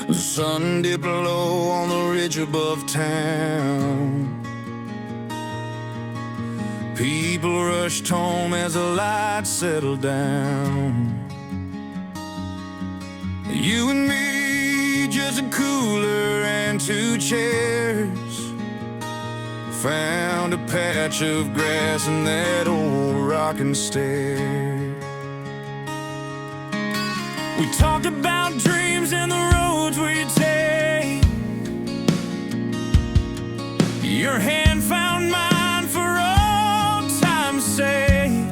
The sun dipped low on the ridge above town. People rushed home as the lights settled down. You and me, just a cooler and two chairs, found a patch of grass in that old rocking stair. We talked about dreams and the roads we'd take. Your hand found mine for old time's sake.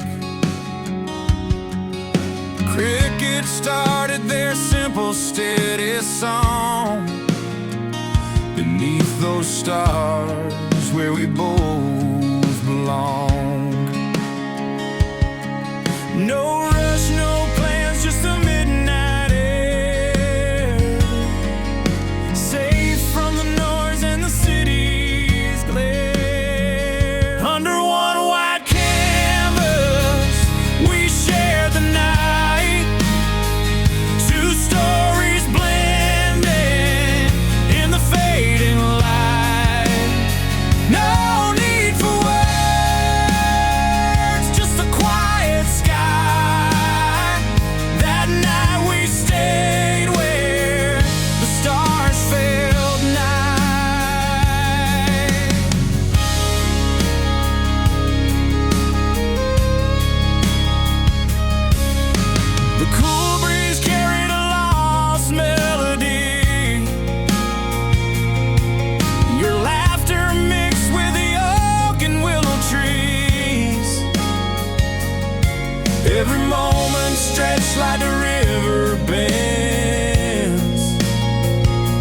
Crickets started their simple, steady song beneath those stars where we both belong. No rush, no plans, just a midnight air, safe from the noise and the city's glare. Under one white canvas, we shared the night, two stories blending in the fading light. No need for words, just a quiet sky. That night we stayed where the stars filled night. The cool breeze carried a lost melody. Your laughter mixed with the oak and willow trees. Every moment stretched like the river bends.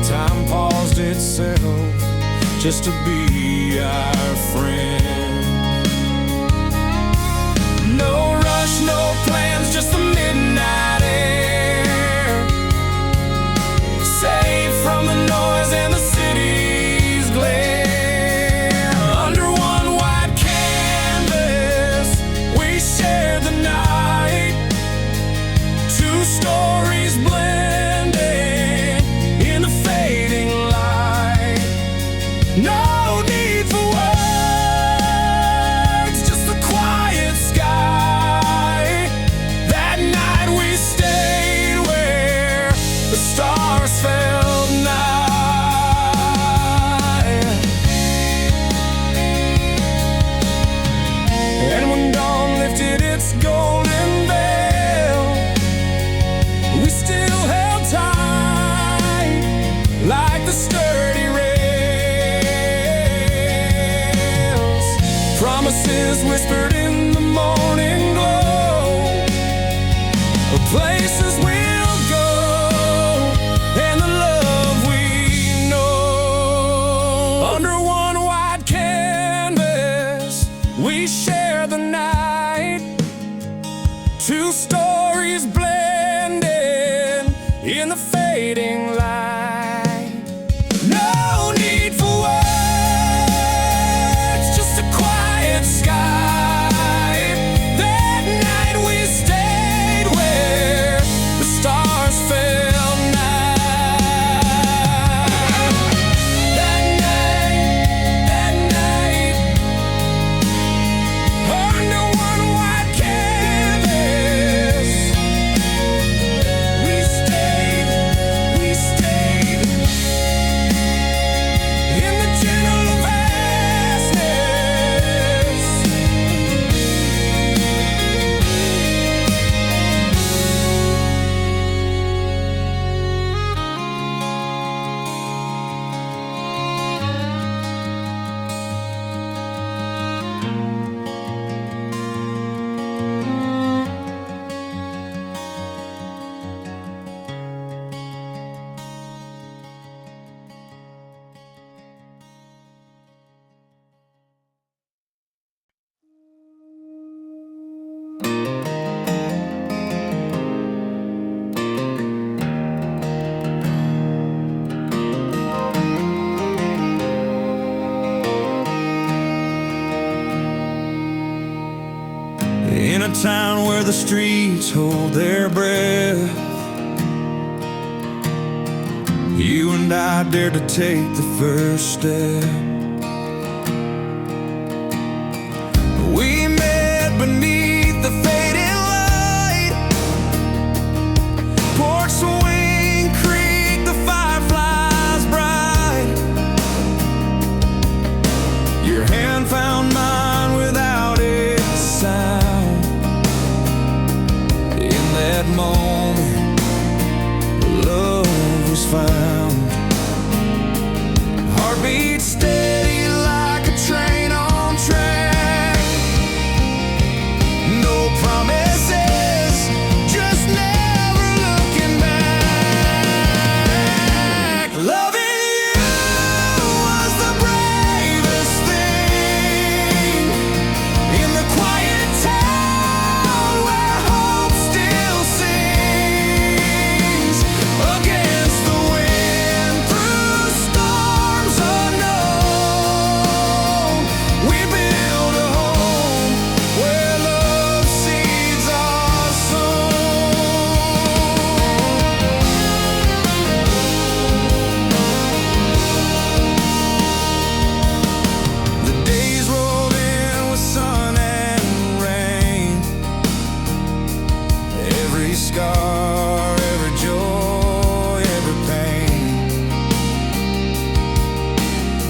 Time paused itself just to be our friend. No rush, no plans, just the midnight air, safe from the noise and the city's glare. Under one white canvas, we shared the night, two stories blending in the fading light. No need for words, just a quiet sky. That night we stayed where the stars fell night. And when dawn lifted its golden veil, we still held tight like the sturdy rails. Promises whispered in the morning glow, of places we'll go and the love we know. Under one white canvas, we share the night, two stories blending in the fading light. No need for words, just a quiet sky. That night we stayed where the stars fell night. That night, under one white canvas, we stayed in the gentle vastness. In a town where the streets hold their breath, and I dared to take the first step. We met beneath the fading light, porch swing creak, the fireflies bright. Your hand found mine without a sound. In that moment, love was found. Heartbeat steady like a train on track. No promises, just never looking back. Loving you was the bravest thing in the quiet town where hope still sings. Against the wind, through storms unknown, we build a home where love seeds are sown. The days rolled in with sun and rain. Every scar, every joy, every pain.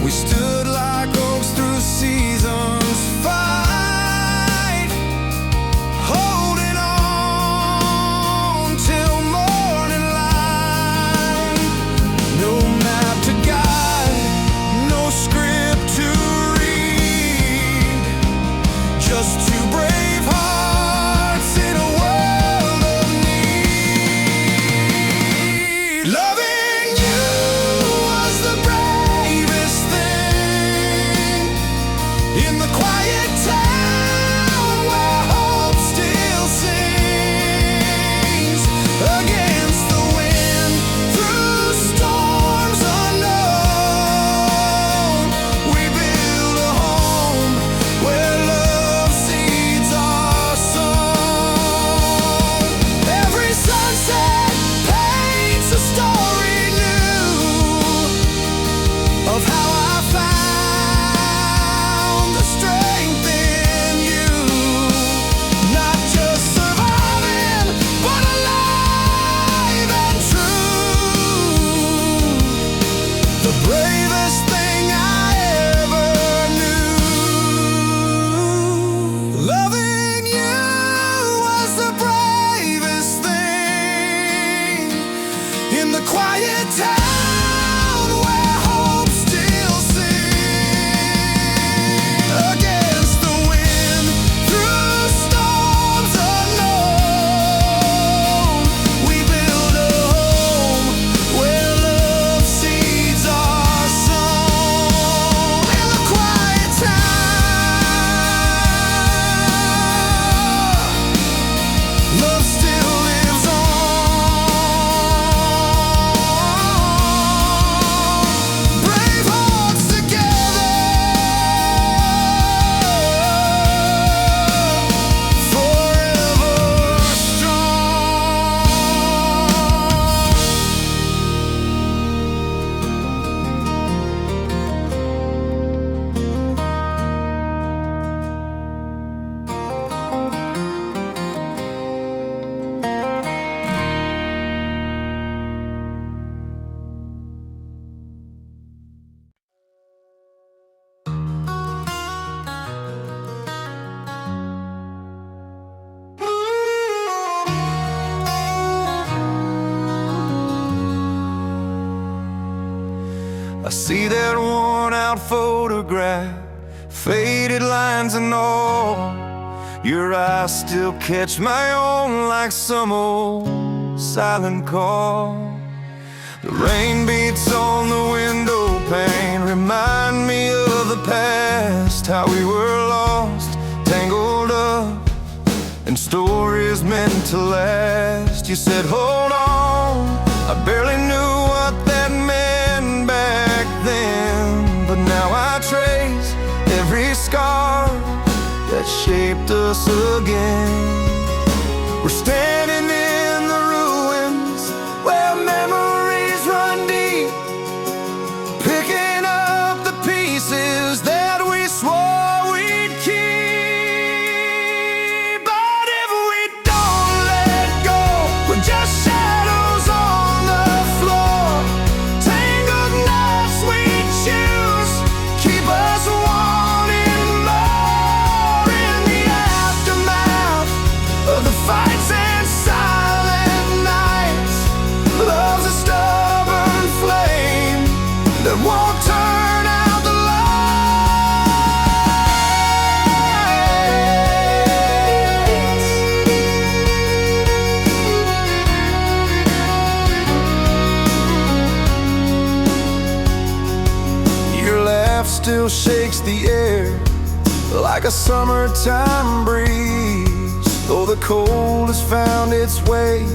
We stood like oaks through seasons, fight, holding on till morning light. No map to guide, no script to read, just two brave hearts in a world of need. Loving you was the bravest thing in the quiet town where hope still sings. Against the wind, through storms unknown, we build a home where love seeds are sown. Every sunset paints a story new of how I found the strength in you. Not just surviving, but alive and true. The bravest thing I ever knew. Loving you was the bravest thing in the quiet town where hope still sings. Against the wind, through storms unknown, we build a home where love seeds are sown. In the quiet town, love still lives on. Brave hearts together, forever strong. I see that worn out photograph, faded lines and all. Your eyes still catch my own like some old silent call. The rain beats on the window pane, remind me of the past, how we were lost, tangled up, and stories meant to last. You said, hold on, I barely knew what that meant back then, but now I trace every scar that shaped us again. We're standing in the ruins where memories run deep, the air like a summertime breeze. Though the cold has found its way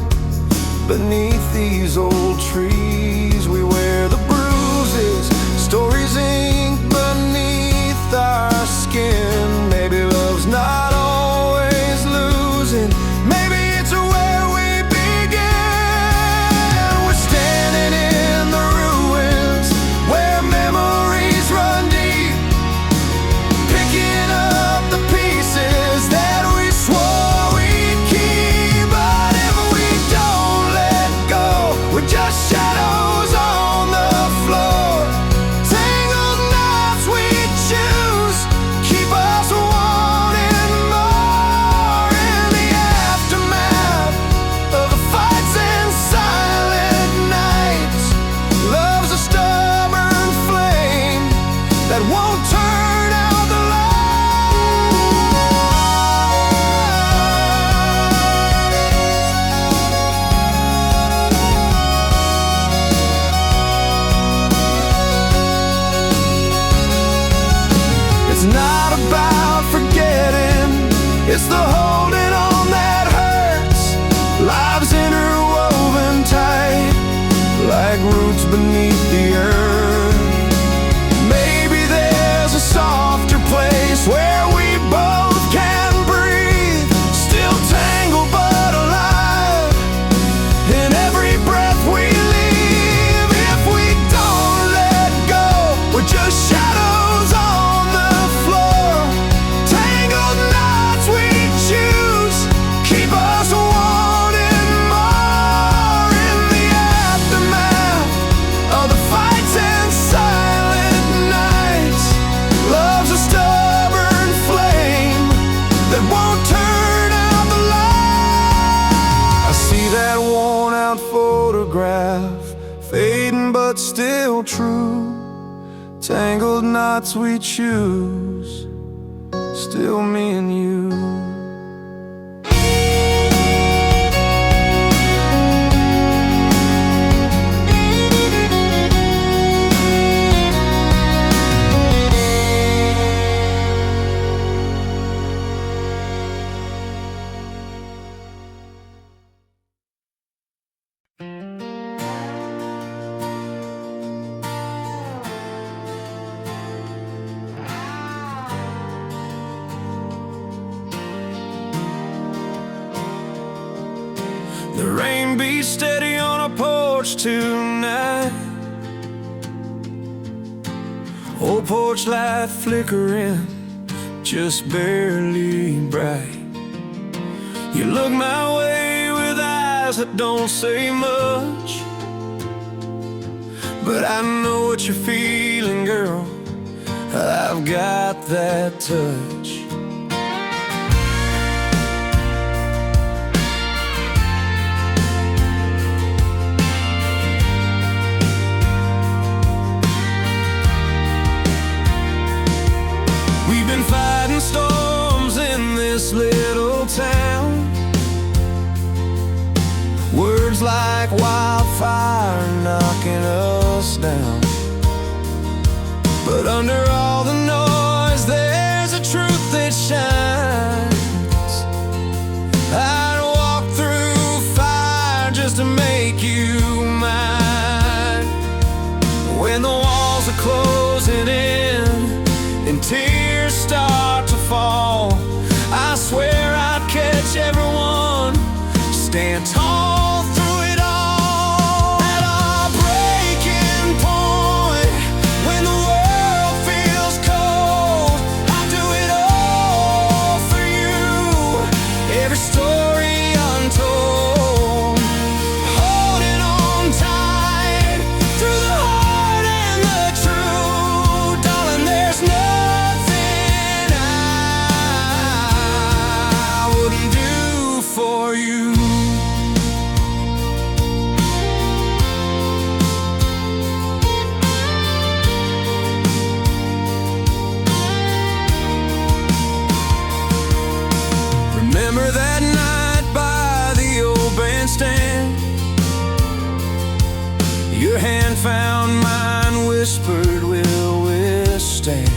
beneath these old trees, we wear the bruises, stories inked beneath our skin. Maybe love's not always losing, maybe it's where we begin. We're standing in the ruins where memories run deep, picking up the pieces that we swore we'd keep. But if we don't let go, we're just shadows on the floor. Tangled knots we choose keep us wanting more. In the aftermath of the fights and silent nights, love's a stubborn flame that won't turn out the light. It's not about forgetting, it's the holding on that hurts. Lives interwoven tight like roots beneath the earth. Maybe there's a softer place where we both can breathe, still tangled but alive in every breath we leave. If we don't let go, we're just shadows on the floor. Tangled knots we choose keep us wanting more. In the aftermath of the fights and silent nights, love's a stubborn flame that won't turn out the light. I see that worn out photograph, fading but still true. Tangled knots we choose, still me and you. The rain beats steady on a porch tonight, old porch light flickering, just barely bright. You look my way with eyes that don't say much, but I know what you're feeling, girl. I've got that touch. We've been fighting storms in this little town, words like wildfire knocking us down. But under all the noise, there's a truth that shines. I'd walk through fire just to make you mine. When the walls are closing in and tears start to fall, I swear I'd catch everyone, stand tall through it all. At our breaking point, when the world feels cold, I'll do it all for you. Every story untold, holding on tight through the hard and the true. Darling, there's nothing I wouldn't do for you. Remember that night by the old bandstand? Your hand found mine, whispered we'll withstand.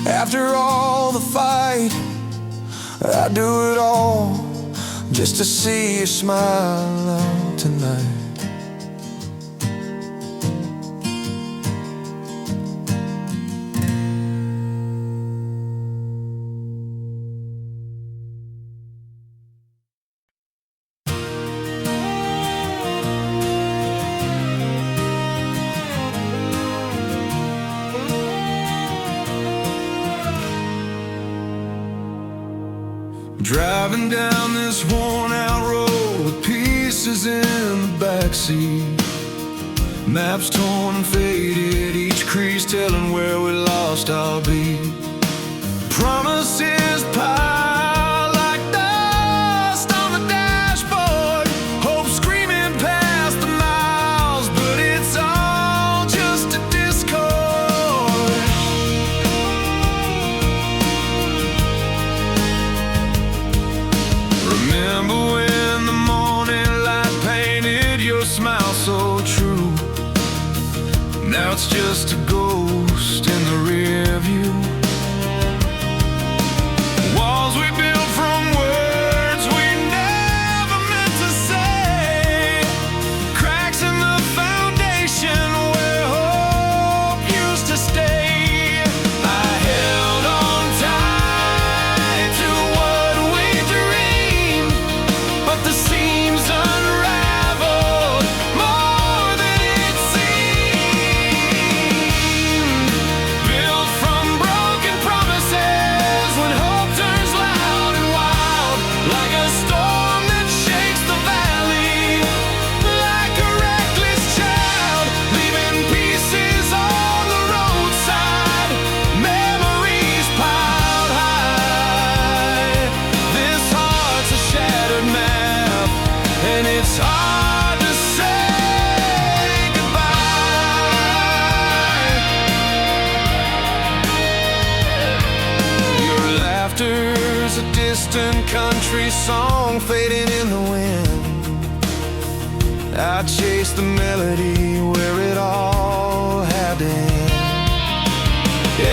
After all the fight, I'd do it all just to see you smile out tonight. Driving down this worn-out road with pieces in the backseat, maps torn and faded, each crease telling where we lost our beat. Promises piled like dust on the dashboard, hope screaming past the miles, but it's all just a discord. Remember when the morning light painted your smile so true? Now it's just a ghost in the rear view. Walls we built from words we never meant to say, cracks in the foundation where hope used to stay. I held on tight to what we dreamed, but the seams unraveled more than it seemed. Built from broken promises when hope turns loud and wild, like a storm that shakes the valley, like a reckless child, leaving pieces on the roadside, memories piled high. This heart's a shattered map, and it's hard to say goodbye. Your laughter's a distant country song fading in the wind. I chased the melody where it all had to end.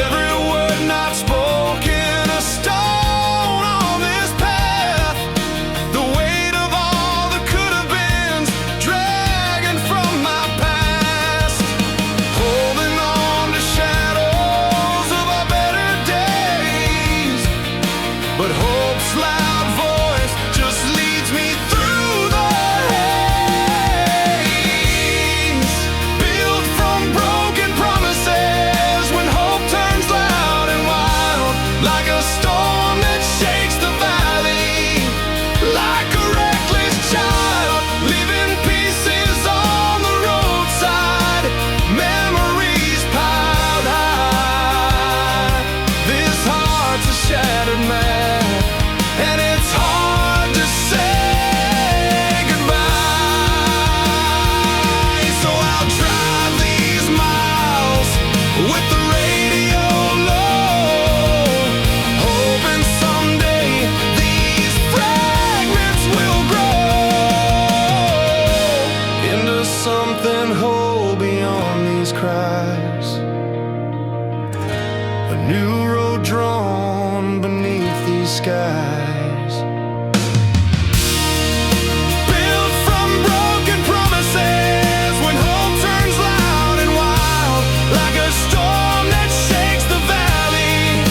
Every word not spoken, a stone on this path, the weight of all the could have beens dragging from my past, holding on to shadows of our better days. But hope's loud voice just leads me through the haze. Built from broken promises when hope turns loud and wild, like a storm that shakes the valley, like a reckless child, leaving pieces on the roadside, memories piled high. This heart's a shattered map, and it's hard to say goodbye. So I'll drive these miles with the radio low, hoping someday these fragments will grow into something whole beyond these cries. A new road drawn beneath these skies. Built from broken promises when hope turns loud and wild, like a storm that shakes the valley,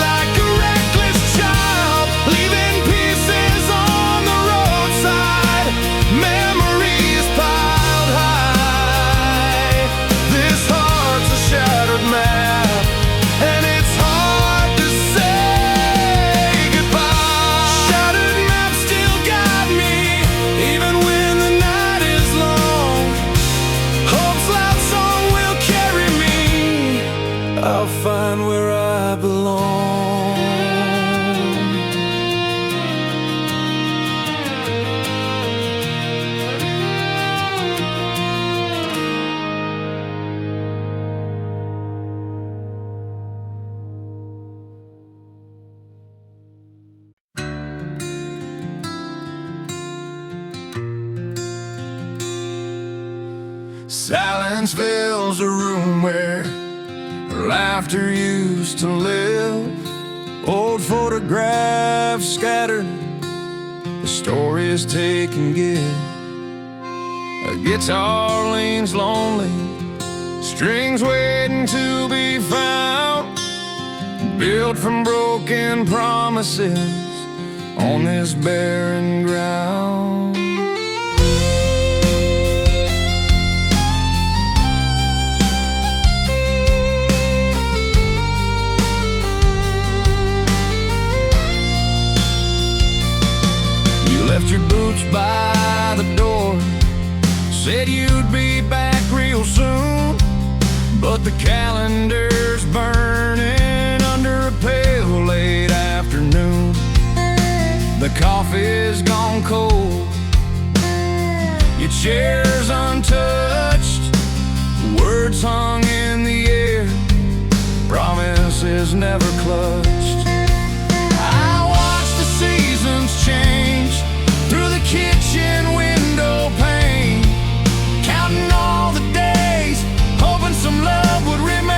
like a reckless child, leaving pieces on the roadside, memories piled high. This heart's a shattered map, and it's hard to say goodbye. Shattered maps still guide me, even when the night is long. Hope's loud song will carry me, I'll find where I belong. Silence fills a room where laughter used to live. Old photographs scattered, the stories take and give. A guitar leans lonely, strings waiting to be found, built from broken promises on this barren ground. You left your boots by the door, said you'd be back real soon, but the calendar's burning under a pale late afternoon. The coffee's gone cold, your chair's untouched, words hung in the air, promises never clutched. I watched the seasons change through the kitchen window pane, counting all the days, hoping some love would remain.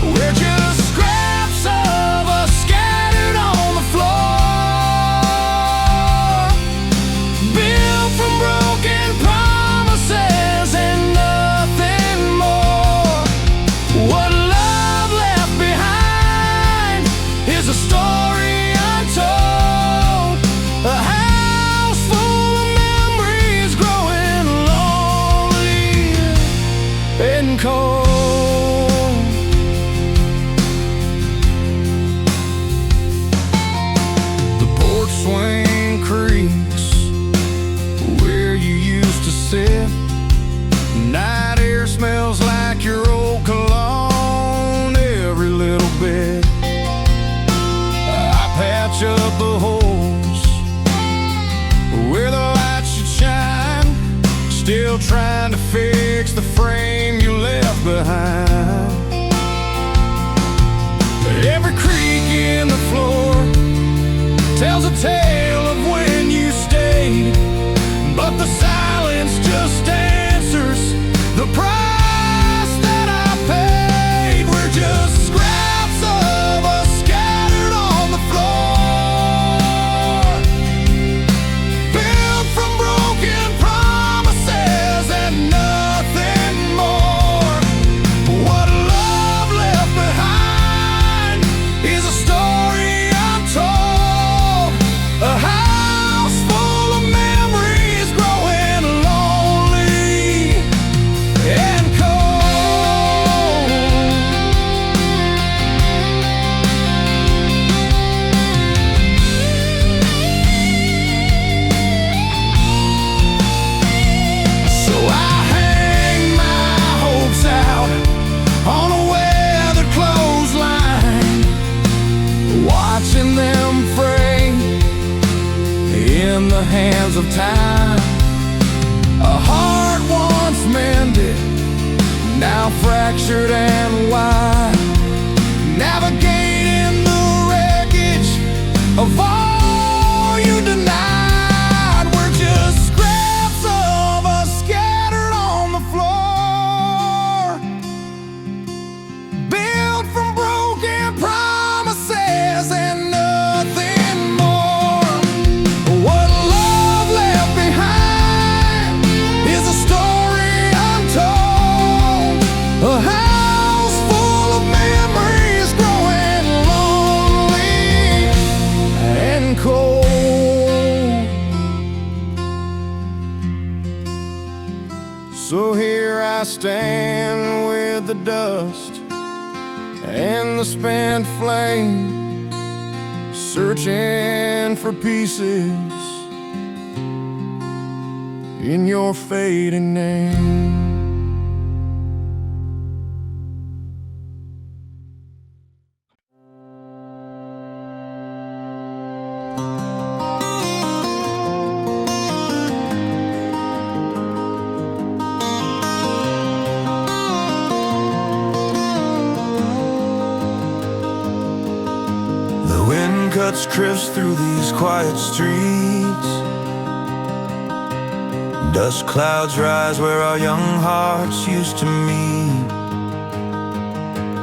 We're just scraps of us scattered on the floor, built from broken promises and nothing more. What love left behind is a story untold, a house full of memories growing lonely and cold. The porch swing creaks where you used to sit. Night air smells like your old cologne every little bit. I patch up the holes where the light should shine, still trying to fix the frame you left behind. Every creak in the floor tells a tale of when you stayed, but the silence just answers the price that I paid. We're just scraps of us scattered on the floor, built from broken promises and nothing more. What love left behind is a story untold, a house full of memories growing lonely and cold. So I hang my hopes out on a weathered clothesline, watching them fray in the hands of time. A heart once mended, now fractured and wide, navigating the wreckage of all you denied. We're just scraps of us scattered on the floor, built from broken promises and nothing more. What love left behind is a story untold, a house full of memories growing lonely and cold. So here I stand with the dust and the spent flame, searching for pieces in your fading name. The wind cuts crisp through these quiet streets. Dust clouds rise where our young hearts used to meet.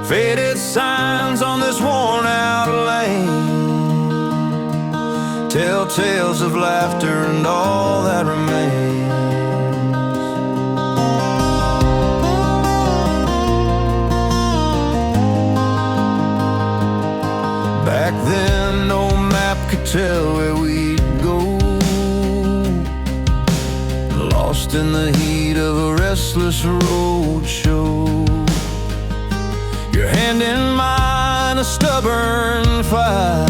Faded signs on this worn out lane tell tales of laughter and all that remains. Back then no map could tell where we'd go, lost in the heat of a restless road show. Your hand in mine, a stubborn fight,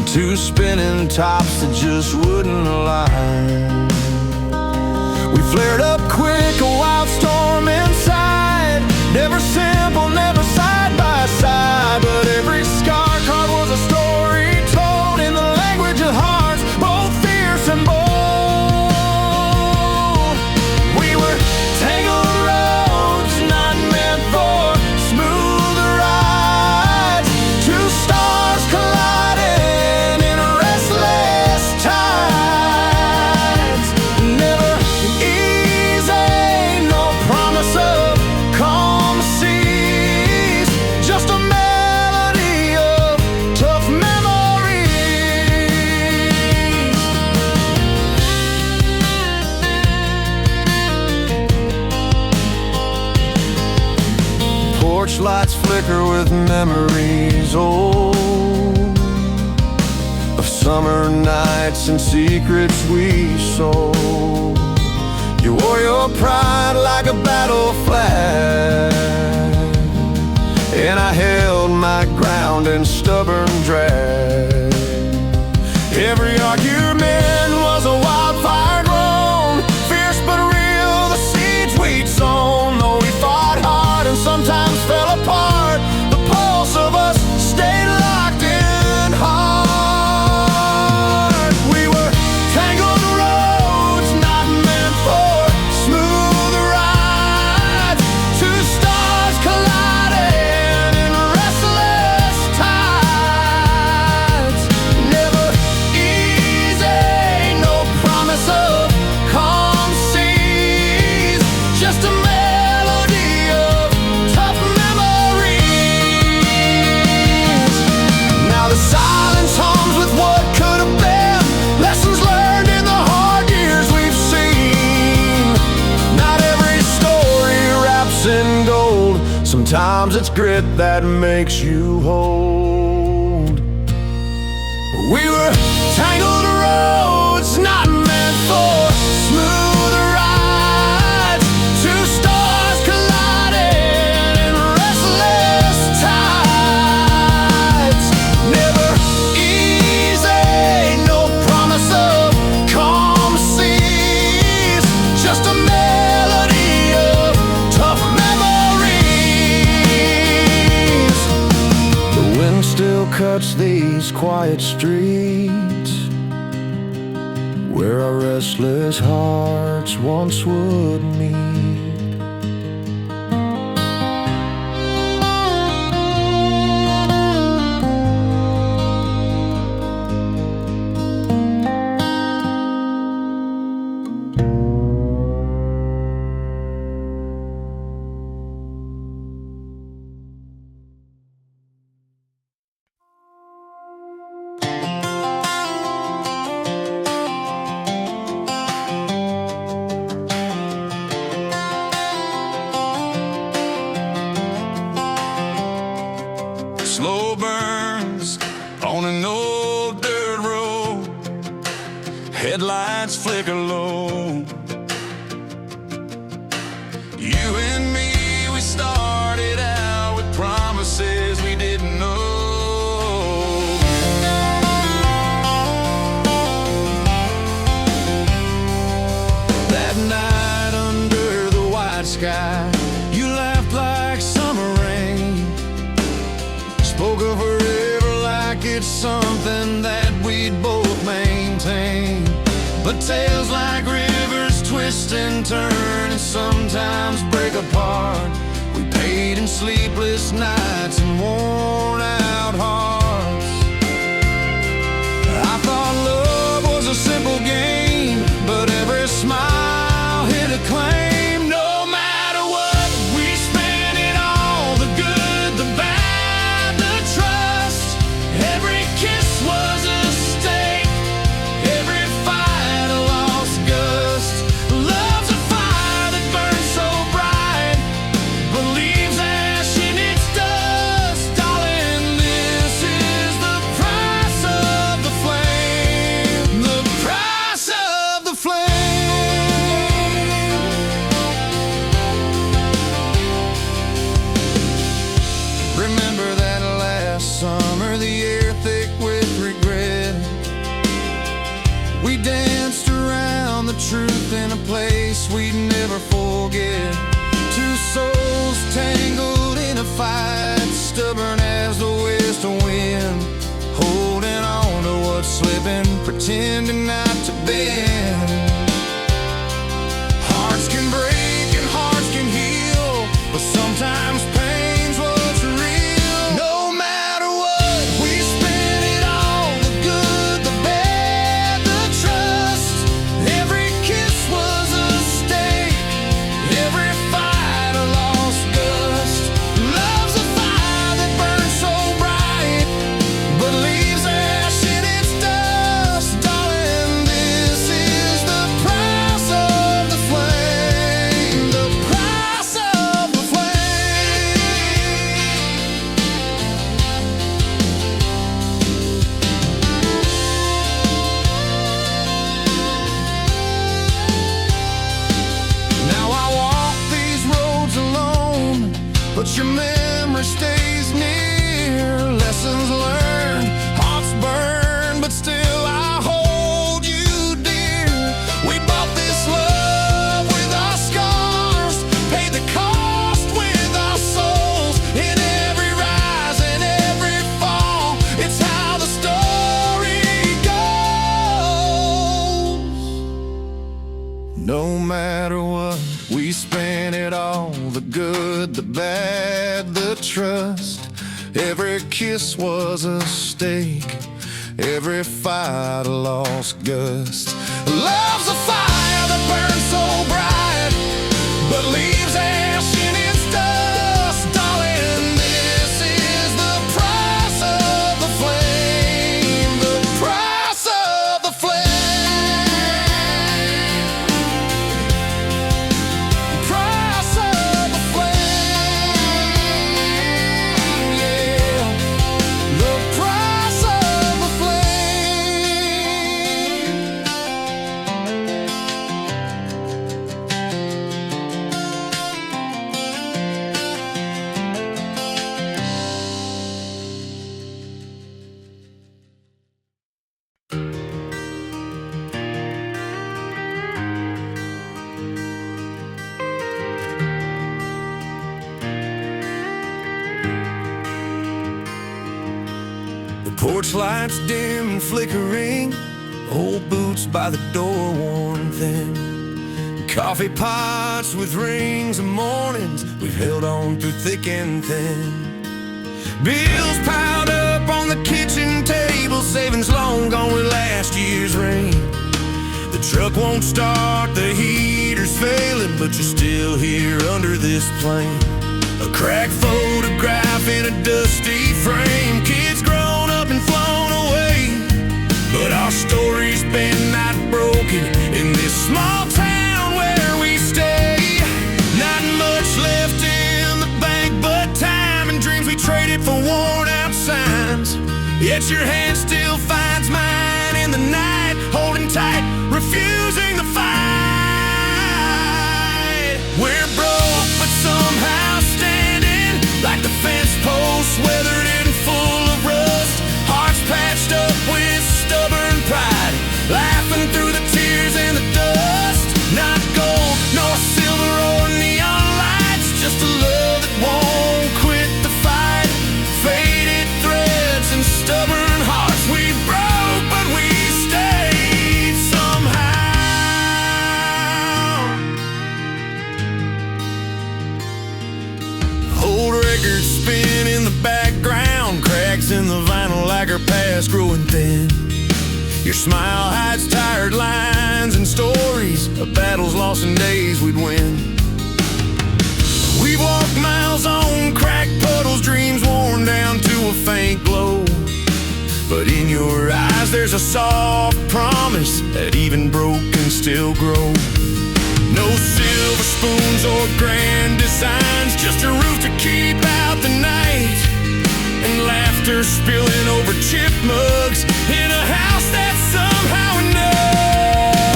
two spinning tops that just wouldn't align. We flared up quick, a wild storm inside. Never simple, never side by side, but every scar card was a story told in the language of hearts, both fierce and bold. We were tangled roads, not meant for smooth rides. Two stars colliding in restless tides. Never easy, no promise of calm seas, just a melody of tough memories. Porch lights flicker with memories old of summer nights and secrets we sold. You wore your pride like a battle flag, and I held my ground in stubborn drag. Every argument was a wildfire grown, fierce but real, the seeds we'd sown. Though we fought hard and sometimes fell apart, the pulse of us stayed locked in heart. We were tangled roads, not meant for smooth rides. Two stars colliding in restless tides. Never easy, no promise of calm seas, just a melody of tough memories. Now the silence hums with what could have been, lessons learned in the hard years we've seen. Not every story wraps in gold, sometimes it's grit that makes you hold. We were tangled roads, not meant for smooth rides. Two stars colliding in restless tides. Never easy, no promise of calm seas, just a melody of tough memories. The wind still cuts these quiet streets where our restless hearts once would meet. Slow burns on an old dirt road, headlights flicker low. You and me, we started out with promises we didn't know. That night under the white sky, you laughed like summer rain, spoke of forever like it's something that we'd both maintain. But tales like rivers twist and turn and sometimes break apart. We paid in sleepless nights and worn out hearts. I thought love was a simple game, but every smile hit a claim. No matter what, we spent it all the truth in a place we'd never forget. Two souls tangled in a fight, stubborn as the west wind, holding on to what's slipping, pretending not to bend. Hearts can break and hearts can heal, but sometimes pain's what's real. No matter what, we spent it all, the good, the bad, the trust. Every kiss was a stake, every fight a lost gust. Love's a fire that burns so bright, but leaves ash in its dust. Darling, this is the price of the flame, the price of the flame. Now I walk these roads alone, but your memory stays near. Lessons learned, hearts burn, but still I hold you dear. We bought this love with our scars, paid the cost with our souls. In every rise and every fall, it's how the story goes. No matter what, we spent it all, the good, the bad, the trust. Every kiss was a stake, every fight a lost gust. Love's a fire that burns so bright, but leaves ash in its dust. Darling, this is the price of the flame, the price of the flame, price of the flame, yeah, the price of the flame. The porch lights dim and flickering, old boots by the door worn thin, coffee pots with rings and mornings we've held on through thick and thin. Bills piled up on the kitchen table, savings long gone with last year's rain. The truck won't start, the heater's failing, but you're still here under this plane. A cracked photograph in a dusty frame, kids grown up and flown away, but our story's been not broken in this small town where we stay. Not much left in the bank but time and dreams we traded for worn out signs. Yet your hand still finds mine in the night, holding tight, refusing to fight. We're broke but somehow standing, like the fence posts weathered and full of rust. Hearts patched up with stubborn pride, laughing through the tears and the dust. Not gold nor silver or neon lights, just a love that won't quit the fight. Faded threads and stubborn hearts, we broke but we stayed somehow. Old records spin in the background, cracks in the vinyl like our past growing thin. Your smile hides tired lines and stories of battles lost and days we'd win. We've walked miles on cracked puddles, dreams worn down to a faint glow. But in your eyes there's a soft promise that even broken still grow. No silver spoons or grand designs, just a roof to keep out the night, and laughter spilling over chip mugs in a house that somehow we know.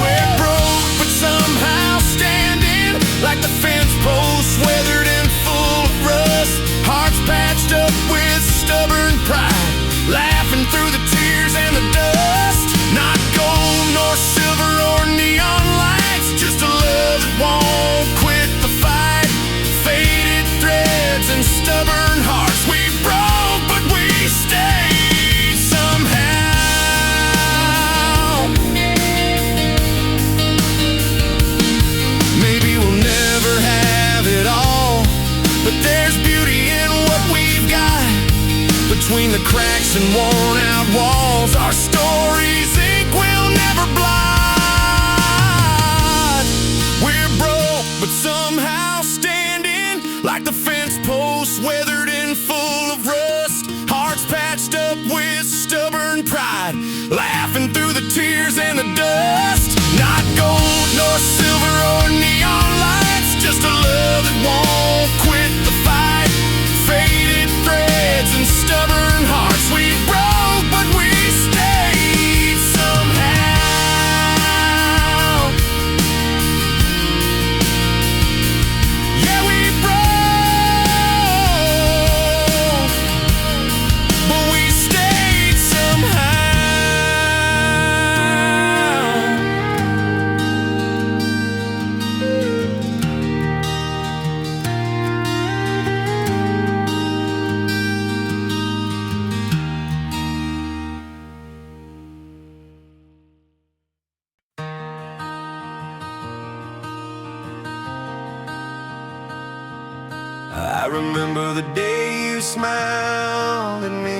We're broke but somehow standing, like the fence posts weathered and full of rust. Hearts patched up with stubborn pride, laughing through the tears and the dust. Not gold nor silver or neon lights, between the cracks and worn out walls. Our stories ink will never blot. We're broke, but somehow standing like the fence posts, weathered and full of rust. Hearts patched up with stubborn pride, laughing through the tears and the dust. Not gold nor silver or neon lights, just a love that won't quit the fight. Faded threads and stubborn hearts. We broke, but we stayed somehow. Yeah, we broke, but we stayed somehow. I remember the day you smiled at me.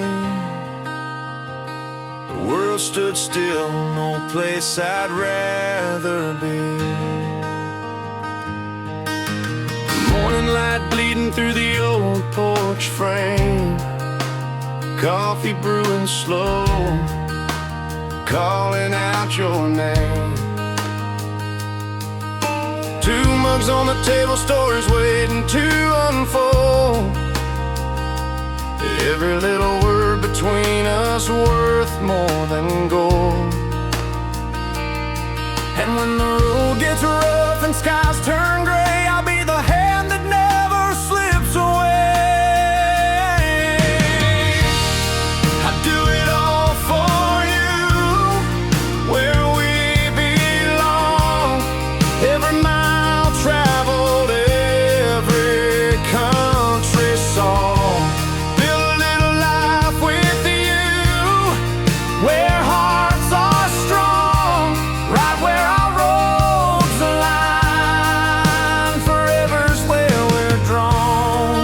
The world stood still, no place I'd rather be. Morning light bleeding through the old porch frame, coffee brewing slow, calling out your name. Two mugs on the table, stories waiting to unfold. Every little word between us worth more than gold. And when the road gets rough and skies turn gray, I'll be the hand that never slips away. I'd do it all for you, where we belong. Every mile traveled, every country song. Build a little life with you, where hearts are strong, right where our roads align. Forever's where we're drawn.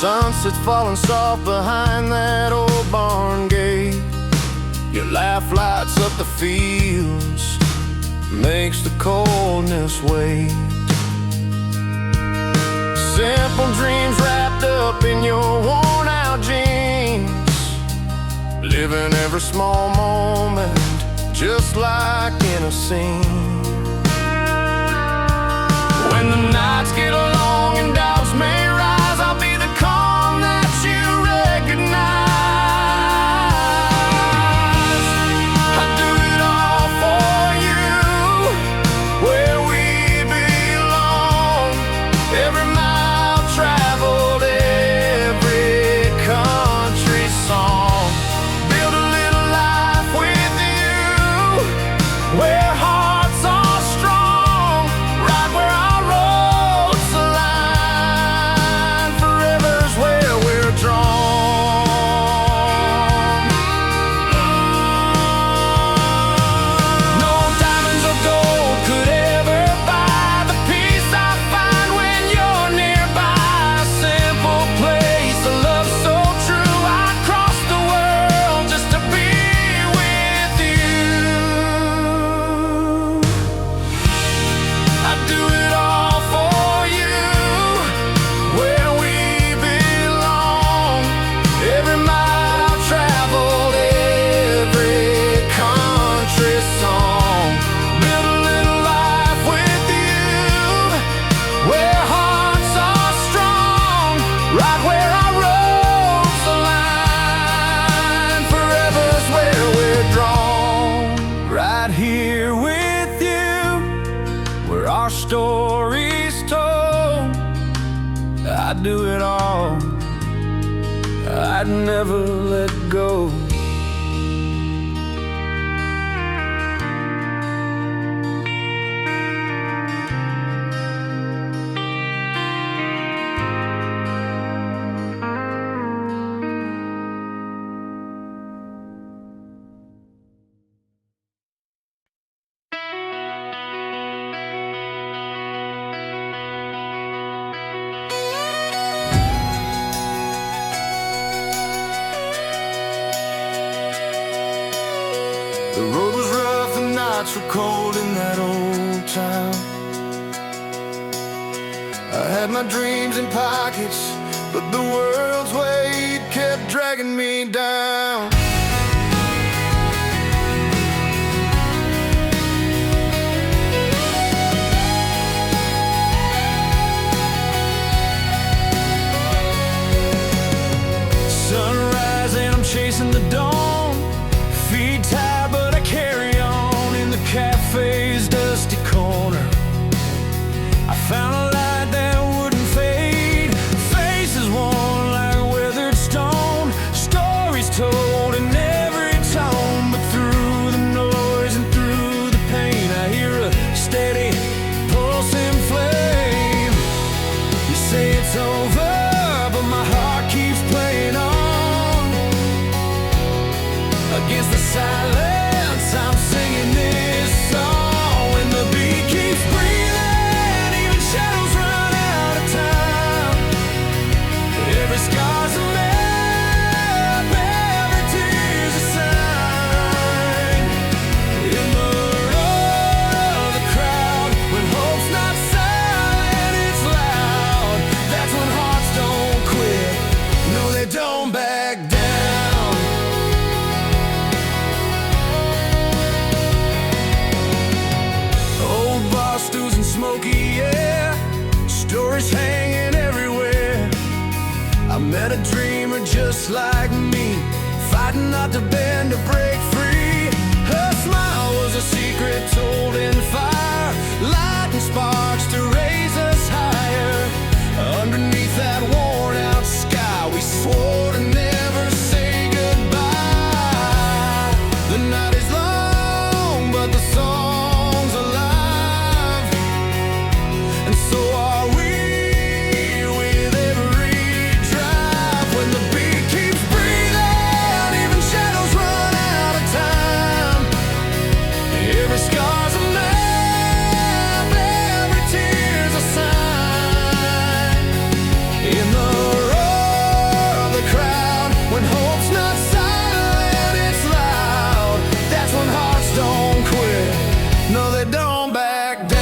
Sunset's falling soft behind that old barn gate. Your laugh lights up the fields, makes the coldness wait. Simple dreams wrapped up in your worn out jeans, living every small moment just like in a scene. When the nights get long and doubts may rise, I'll be the calm that you recognize. Stories told, I'd do it all, I'd never let go. nights were cold in that old town. I had my dreams in pockets, but the world's weight kept dragging me down. Sunrise and I'm chasing the dawn. Feet tired but I carry on. In the cafe's dusty corner I found a light that wouldn't fade. Faces worn like weathered stone. Stories told in every tone. But through the noise and through the pain I hear a steady pulsing flame. You say it's over, but my heart keeps playing on. Against the silence I'm singing this song. When the beat keeps breathing, even shadows run out of time. Every scar's a map, every tear's a sign. In the roar of the crowd, when hope's not silent, it's loud. That's when hearts don't quit, no they don't back down. Old bar stools and smoky air, stories hanging everywhere. I met a dreamer just like me, fighting not to bend or break free. Her smile was a secret told in fire, lighting sparks to raise us higher. Underneath that worn out sky we swore to never say goodbye. The night is long but the song's alive, and so are we with every drive. When the beat keeps breathing, even shadows run out of time. Every scar's a map, every tear's a sign. In the roar of the crowd, when hope's not silent, it's loud. That's when hearts don't quit, no they don't back down.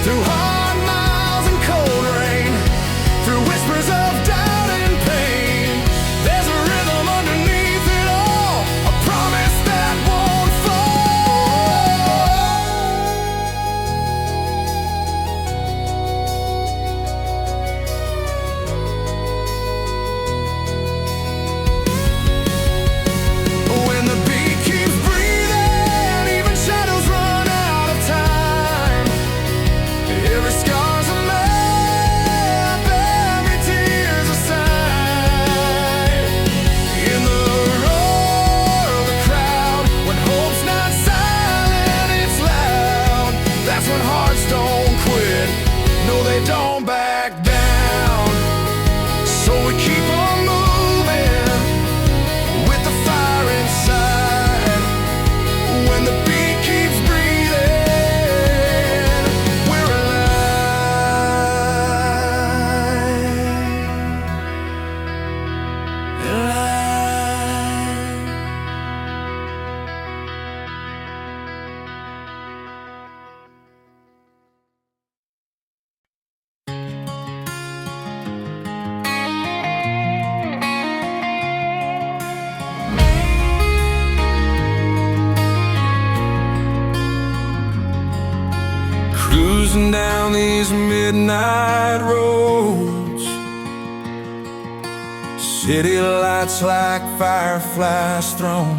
Through hard miles and cold rain, through whispers of doubt and pain, there's a rhythm underneath it all, a promise that won't fall. When the beat keeps breathing, even shadows run out of time. Every scar's a map, every tear's a sign. In the roar of the crowd, when hope's not silent, it's loud. That's when hearts don't quit, no they don't back down. So we keep on moving with the fire inside. When the beat keeps breathing, we're alive. Cruising down these midnight roads, city lights like fireflies thrown.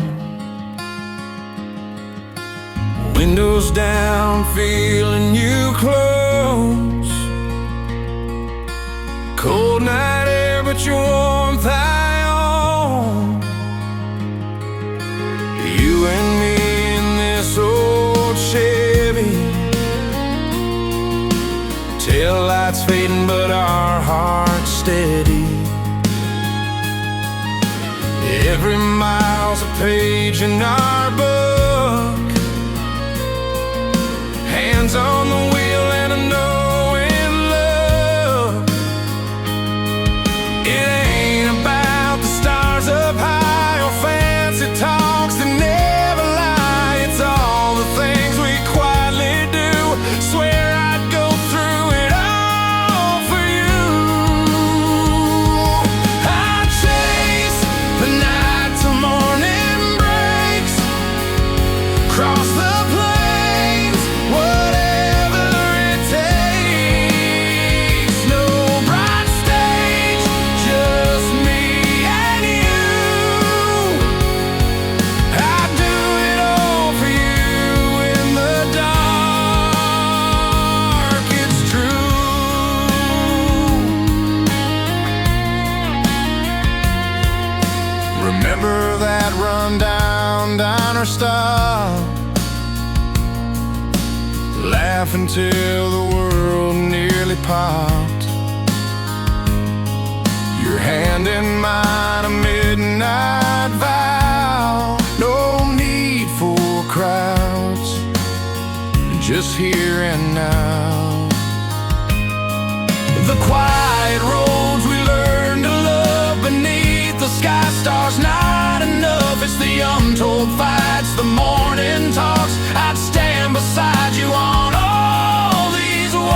Windows down, feeling you close. Cold night air, but your warmth I own. You and me in this old Chevy, tail lights fading but our hearts steady. Every mile's a page in our book, hands on the wheel and a knowing love. It ain't about the our style. Laugh until the world nearly popped. Your hand in mine, a midnight vow. No need for crowds, just here and now. The quiet roads we learned to love beneath the sky stars, not enough. It's the untold fights, the morning talks. I'd stand beside you on all these walks.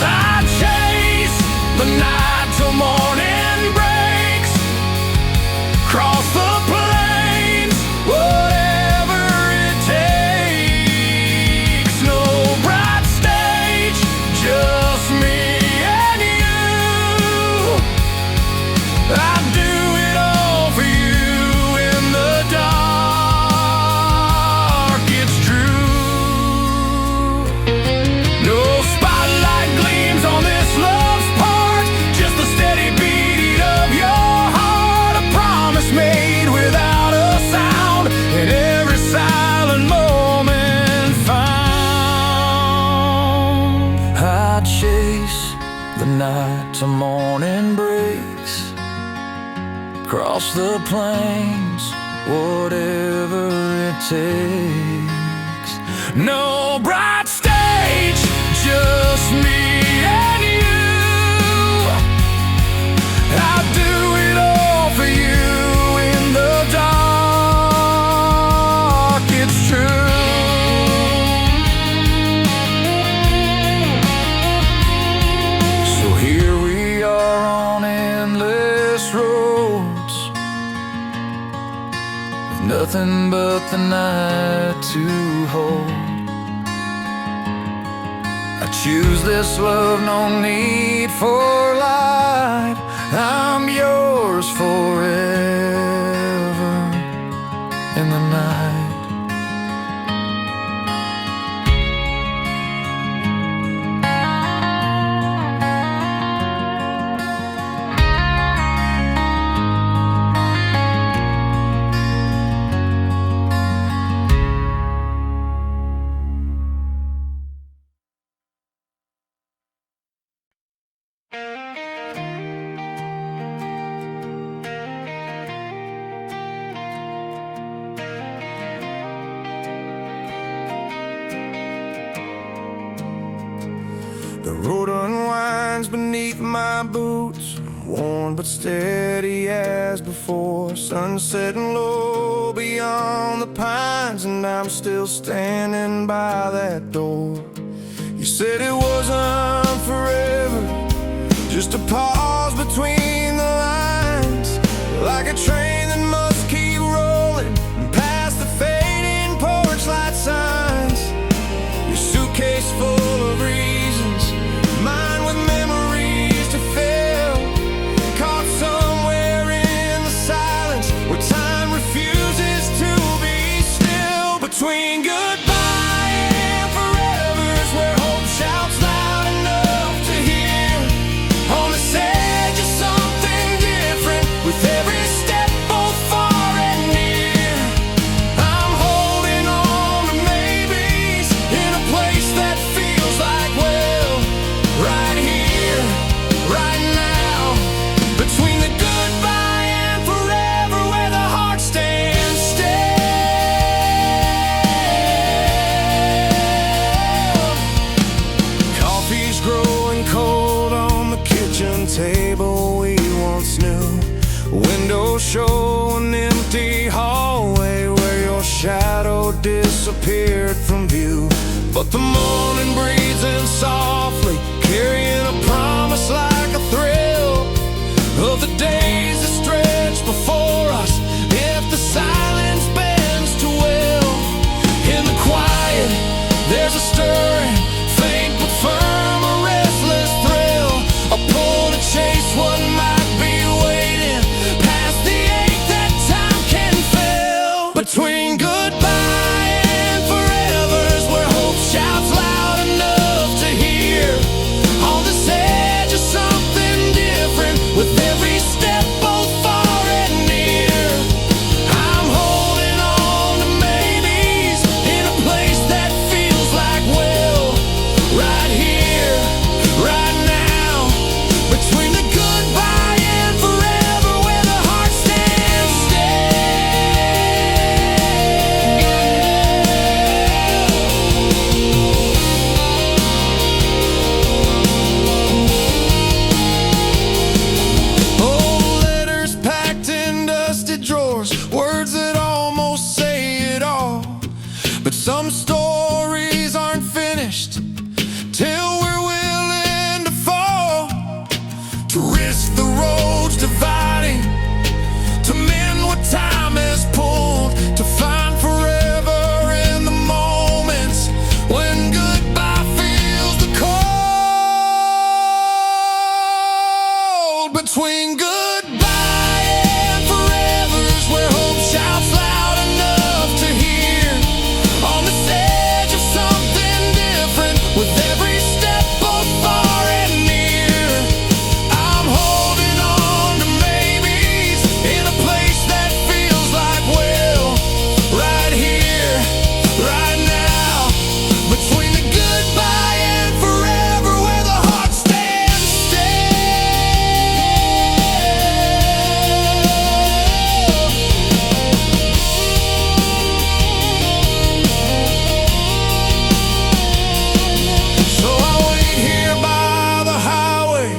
I'd chase the night till morning breaks, cross the plains, whatever it takes. No bright stage, just me and you. I'd do it all for you in the dark, it's true. No spotlight gleams on this love's part, just the steady beat of your heart. A promise made without a sound, and every silent moment found. I chase the night till morning breaks, cross the plains, whatever it takes. No bright stage, just me and you. I'll do it all for you in the dark, it's true. So here we are on endless roads, with nothing but the night to hold. I choose this love, no need for light. I'm yours forever in the night. The road unwinds beneath my boots, worn but steady as before. Sun setting low beyond the pines, and I'm still standing by that door. You said it wasn't forever, just a pause between the lines, like a train that must keep rolling past the fading porch light signs. Your suitcase full of reasons, mine with memories to fill, caught somewhere in the silence where time refuses to be still. Between goodbye and forever is where hope shouts loud enough to hear. On this edge of something different, with every step both far and near. I'm holding on to maybes in a place that feels like, well, right here, right now. Between the goodbye and forever, where the heart stands still. yours, words that almost say it all. But some stories aren't finished till we're willing to fall, to risk the roads dividing, to mend what time has pulled, to find forever in the moments when goodbye feels the cold. Between goodbye and forever's where hope shouts loud enough to hear, on this edge of something different, with every step both far and near. I'm holding on to maybes in a place that feels like, well, right here, right now. Between the goodbye and forever, where the heart stands still. So I wait here by the highway,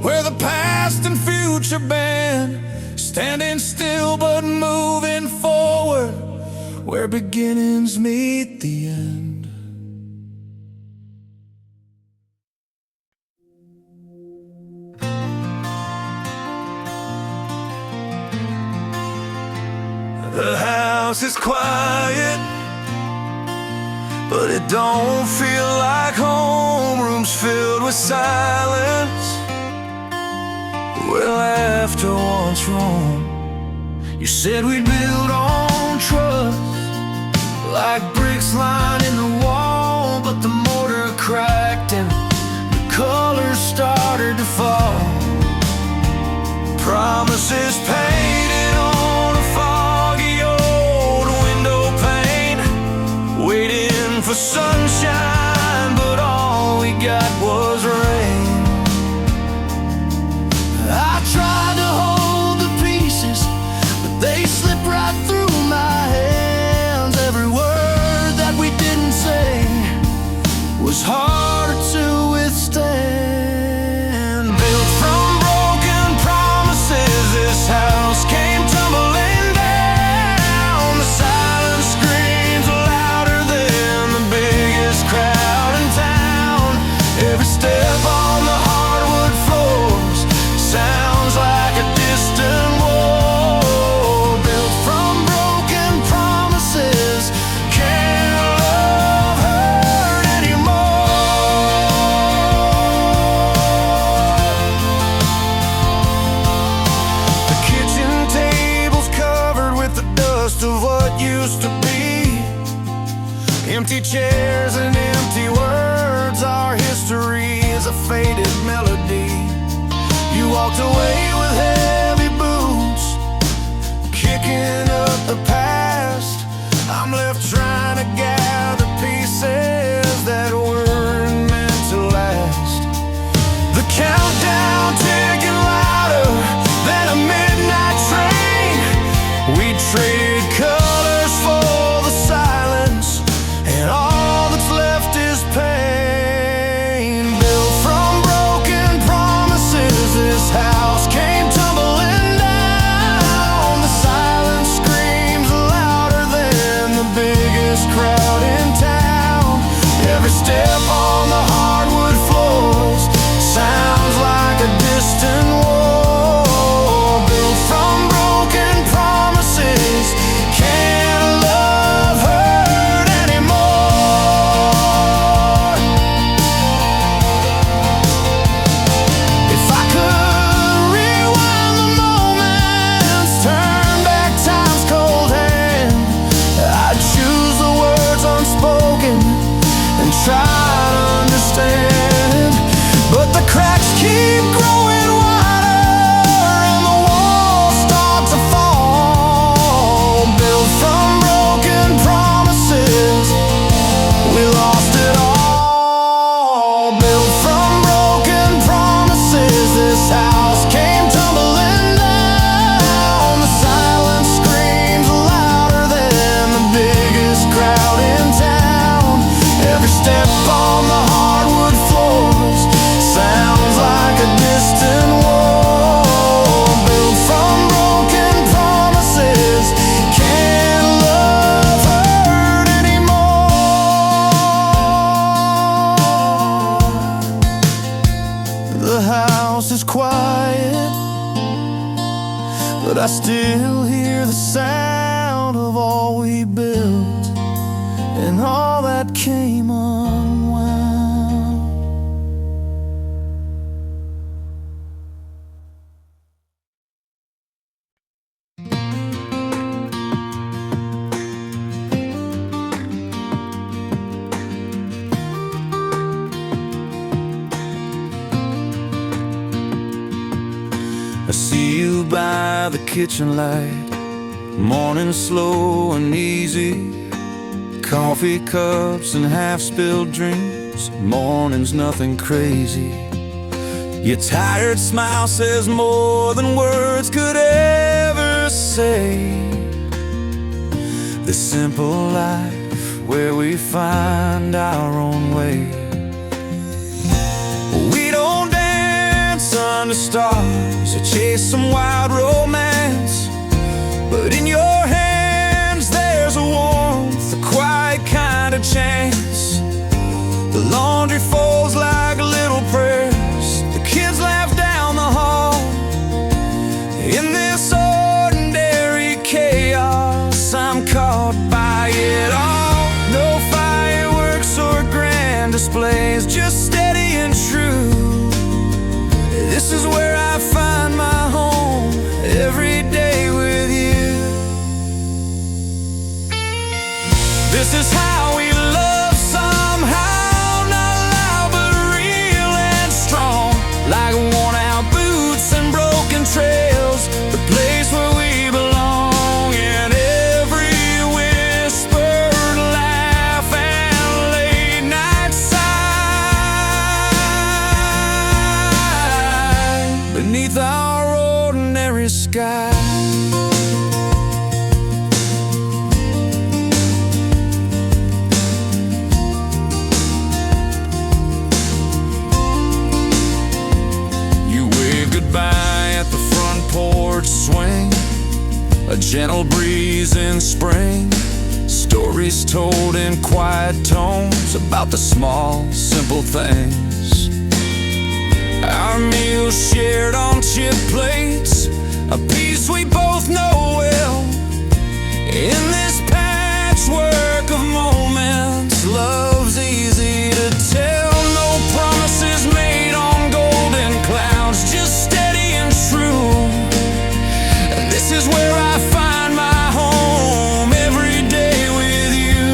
where the past and future bend, standing still but moving forward, where beginnings meet the end. The house is quiet, but it don't feel like home. Rooms filled with silence, where laughter once roamed. You said we'd build on trust, like bricks lining the wall, but the mortar cracked and the colors started to fall. Promises painted on a foggy old window pane, waiting for sunshine, but all we got was rain. I tried to hold the pieces, but they slipped right through my hands. Every word that we didn't say was harder to withstand. Built from broken promises, this house came tumbling down. The silence screams louder than the biggest crowd in town. Every step on the hardwood floors sounds like a distant war. Built from broken promises, can't love hurt anymore. The kitchen table's covered with the dust of what used to be. Empty chairs and empty words, our history is a faded melody. You walked away with heavy boots, kicking up the past. I'm left trying to gather pieces that weren't meant to last. The countdown ticking louder than a midnight train. We traded colors for the silence, and all that's left is pain. Built from broken promises, this house by the kitchen light. Morning slow and easy, coffee cups and half-spilled dreams. Morning's nothing crazy. Your tired smile says more than words could ever say. The simple life where we find our own way. We don't dance under stars or chase some wild romance, but in your hands there's a warmth, a quiet kind of chance. The laundry folds like little prayers, the kids laugh down the hall. In this ordinary chaos, I'm caught by it all. No fireworks or grand displays, just steady and true. This is where I find my home, every day with you. This is how we love somehow, not loud but real and strong. Like worn out boots and broken trails, the place where we belong. And every whispered laugh and late night sigh beneath our ordinary sky. Swing, a gentle breeze in spring, stories told in quiet tones about the small, simple things. Our meals shared on chip plates, a piece we both know well. In this patchwork of moments, love's easy to tell. No promises made on golden clouds, just steady and true. This is where I find my home, every day with you.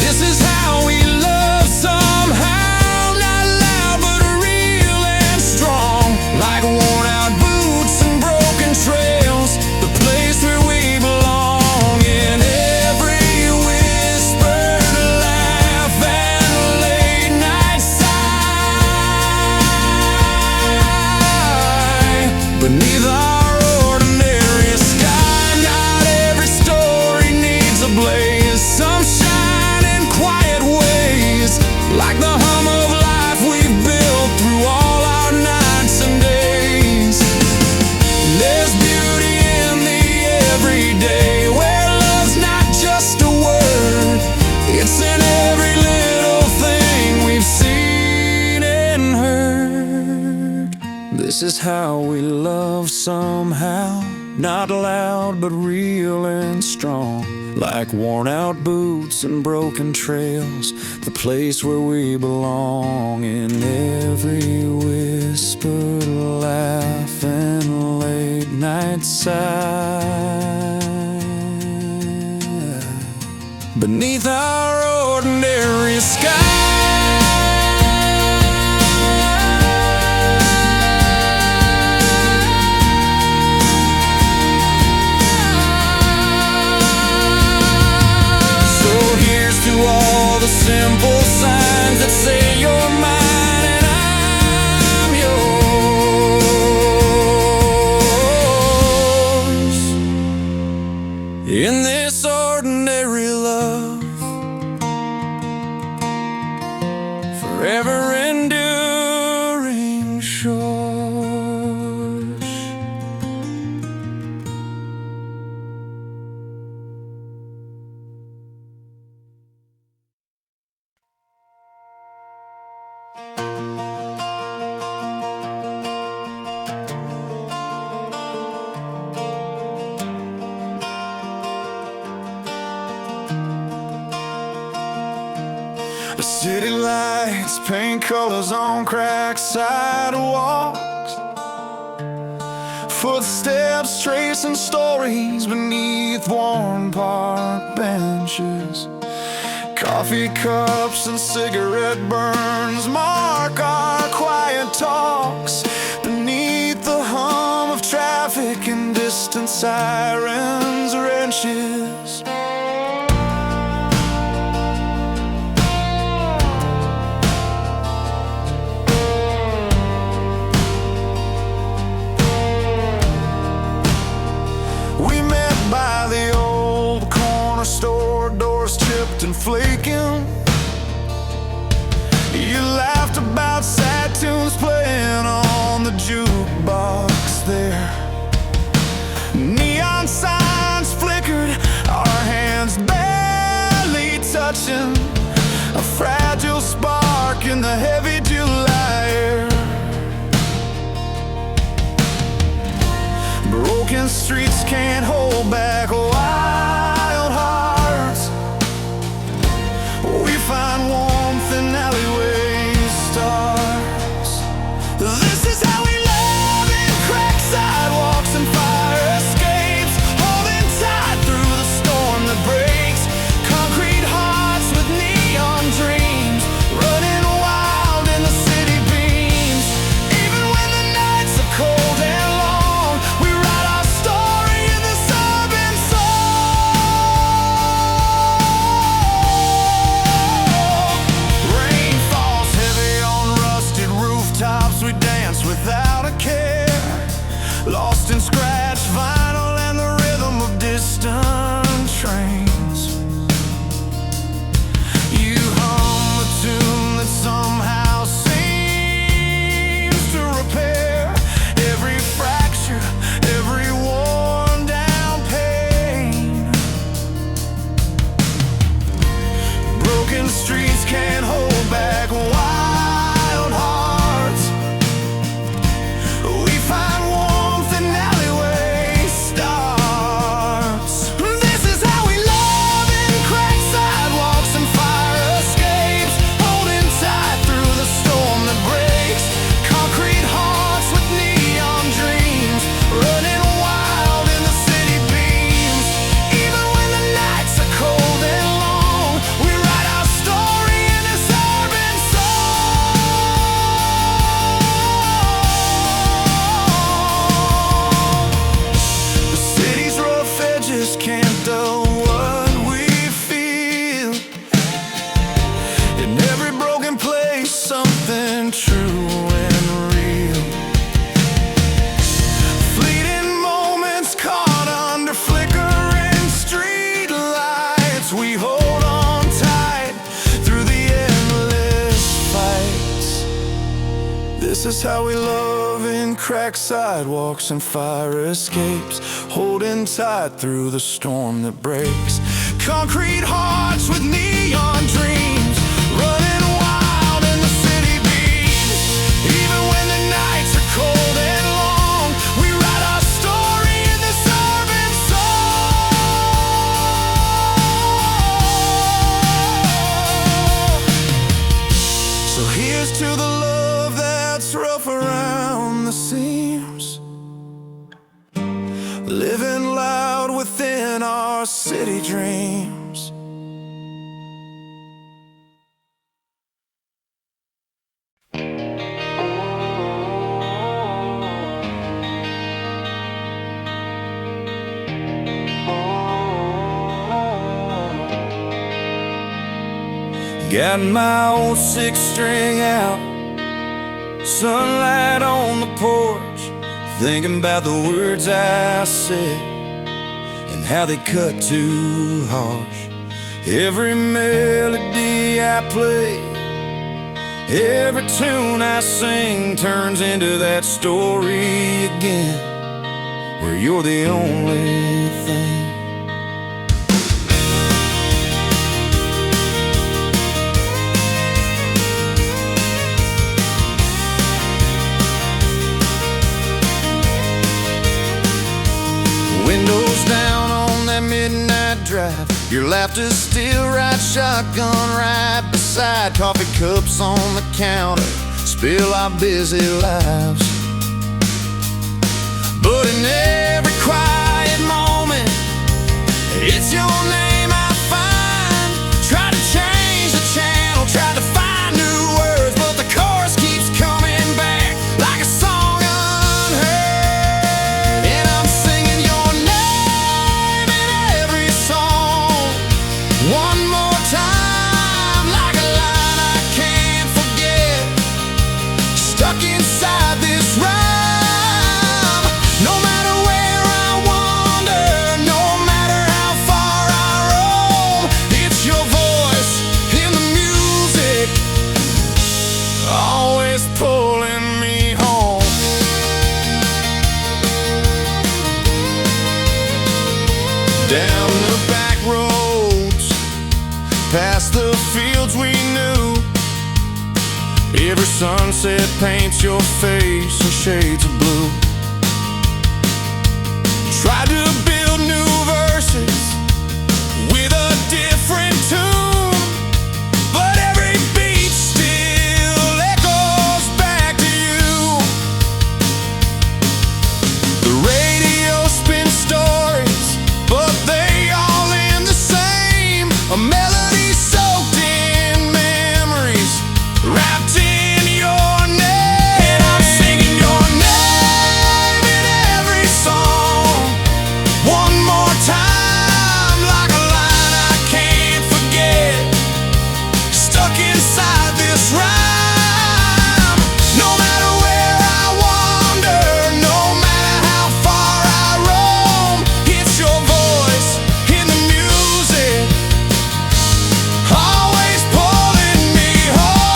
This is how we love somehow, not loud but real and strong. Like worn out boots and broken trails, the place where we belong. In every whispered laugh and late night sigh beneath our ordinary sky. Not every story needs a blaze, some shine in quiet ways. Like the hum of life we've built through all our nights and days. There's beauty in the everyday, where love's not just a word, it's in every little thing we've seen and heard. This is how we love somehow, not loud but real and strong. Like worn out boots and broken trails, the place where we belong. In every whispered laugh and late night sigh beneath our ordinary sky. To all the simple signs that say you're mine and I'm yours. In this ordinary love, forever enduring shores. The city lights paint colors on cracked sidewalks, footsteps tracing stories beneath worn park benches. Coffee cups and cigarette burns mark our quiet talks beneath traffic and distant sirens wrenches. We met by the old corner store, doors chipped and flaking. You laughed about sad tunes playing on the jukebox there. Neon signs flickered, our hands barely touching, a fragile spark in the heavy July air. Broken streets can't hold back wild hearts. We find warmth in alleyway stars. This is how we love in cracked sidewalks and fire escapes, holding tight through the storm that breaks. Concrete hearts with neon dreams, running wild in the city beams. Even when the nights are cold and long, we write our story in this urban song. Rain falls heavy on rusted rooftops, we dance without a care, lost in scratched vinyl and the rhythm of distant trains. You hum a tune that somehow seems to repair every fracture, every worn down pain. Broken streets can't hold back wild hearts. We find warmth in alleyway stars. This is how we love in cracked sidewalks and fire escapes, holding tight through the storm that breaks. Concrete hearts with neon dreams, running wild in the city beams. Even when the nights are cold and long, we write our story in this urban song. The city's rough edges can't dull what we feel. In every broken place, something true and real. Fleeting moments caught under flickering street lights. We hold on tight through the endless fights. This is how we love in cracked sidewalks and fire escapes, holding tight through the storm that breaks. Concrete hearts with neon dreams, running wild in the city beams. Even when the nights are cold and long, we write our story in this urban song. So here's to the love that's rough around the seams, living loud within our city dreams. Got my old six-string out, sunlight on the porch, thinking about the words I said and how they cut too harsh. Every melody I play, every tune I sing turns into that story again, where you're the only thing. Windows down on that midnight drive, your laughter still rides shotgun right beside. Coffee cups on the counter spill our busy lives. But in every quiet moment, it's your name I find. Try to change the channel, try to find new words, but the chorus keeps coming back like a song unheard. And I'm Down the back roads, past the fields we knew. Every sunset paints your face in shades of blue. Tried to build new verses with a different tune, but every beat still echoes back to you. The radio spins stories, but they all end the same. A melody soaked in memories, wrapped in your name. And I'm singing your name in every song, one more time, like a line I can't forget, stuck inside this rhyme. No matter where I wander, no matter how far I roam, it's your voice in the music, always pulling me home.